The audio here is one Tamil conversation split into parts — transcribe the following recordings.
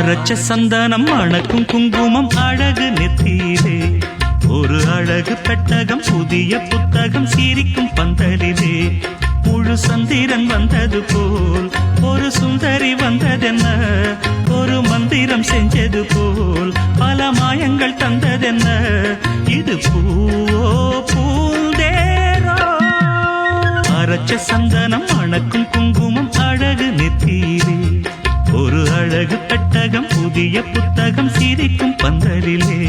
அரைச்ச சந்தனம் அணக்கும் குங்குமம் அழகு நெத்தியிலே ஒரு அழகு பெட்டகம் புதிய புத்தகம் சிரிக்கும் பந்தலிலே முழு சந்திரன் வந்தது போல் ஒரு சுந்தரி வந்ததென்ன ஒரு மந்திரம் செஞ்சது போல் பல மாயங்கள் தந்ததென்ன இது பூவோ பூந்தேரோ அரைச்ச சந்தனம் அணக்கும் குங்குமம் அழகு நெத்தியிலே ஒரு அழகு பெட்டகம் புதிய புத்தகம் சிரிக்கும் பந்தலிலே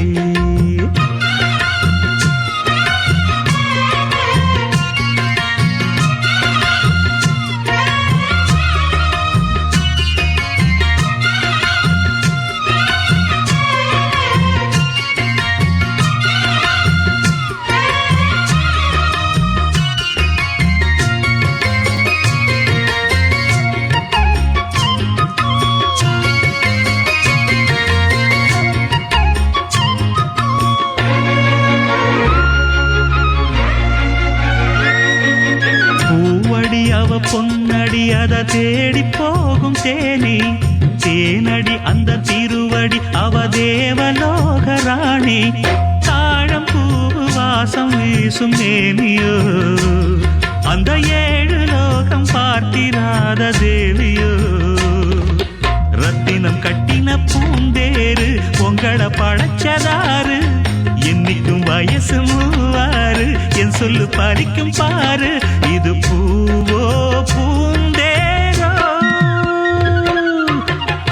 அவ பொன்னடி அத தேடி போகும் தேனி தேனடி அந்த திருவடி அவ தேவலோக ராணி தாழம் பூவு வாசம் வீசும் நேமியோ அந்த ஏழு லோகம் பார்த்திராத தேவியோ ரத்தினம் கட்டின பூந்தேரு உங்கள படைச்சதாரு என்னைக்கும் வயசு மூவாறு என் சொல்லு பறிக்கும் பாரு இது பூவோ பூந்தேரோ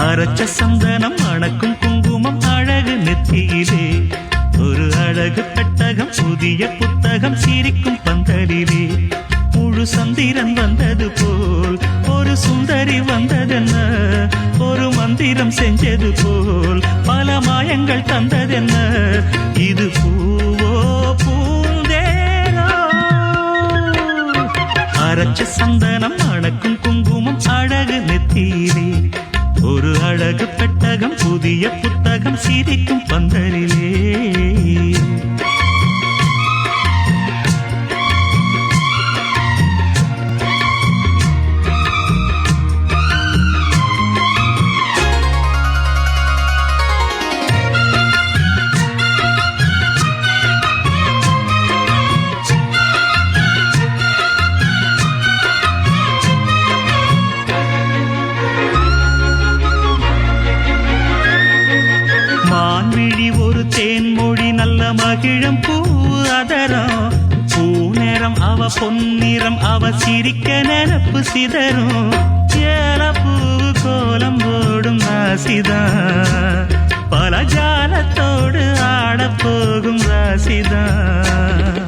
அரைச்ச சந்தனம் அணக்கும் குங்குமம் அழகு நெத்தியிலே ஒரு அழகு பெட்டகம் புதிய புத்தகம் சிரிக்கும் பந்தலிலே முழு சந்திரன் வந்தது போல் ஒரு சுந்தரி வந்ததென்ன ஒரு மந்திரம் செஞ்சது போல் பல மாயங்கள் தந்ததென்ன இது பூவோ பூந்தேரோ அரைச்ச சந்தனம் அணக்கும் குங்குமம் அழகு நெத்தியிலே ஒரு அழகு பெட்டகம் புதிய புத்தகம் சிரிக்கும் பந்தலிலே ஒரு தேன்மொழி நல்ல மகிழம் பூ அதரம் பூநேரம் அவ பொன்னிறம் அவ சிரிக்க நினப்பு சிதறும் ஏல பூவு கோலம் போடும் ராசிதான் பல ஜாலத்தோடு ஆட போகும் ராசிதான்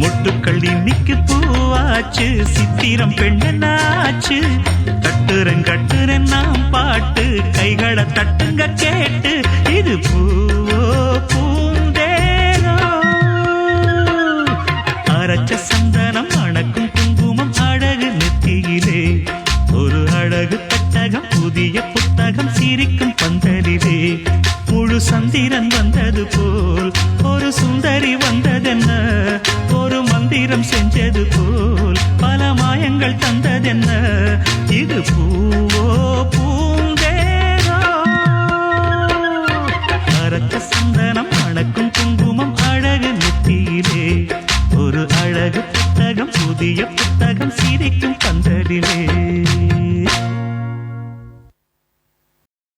முட்டுக்கள் இன்னைக்கு பூவாச்சு சித்திரம் பெண்ணாச்சு கட்டுறன் நாம் பாட்டு கைகளை தட்டுங்க கேட்டு இது பூவோ பூந்தேரோ அரைச்ச சந்தனம் அணக்கும் குங்குமம் அழகு நெத்தியிலே ஒரு அழகு பெட்டகம் புதிய புத்தகம் சிரிக்கும் பந்தலிலே முழு சந்திரன் வந்தது போல் ஒரு சுந்தரி வந்ததென்ன ஒரு மந்திரம் செஞ்சது போல் பல மாயங்கள் தந்ததென்ன இது பூவோ பூ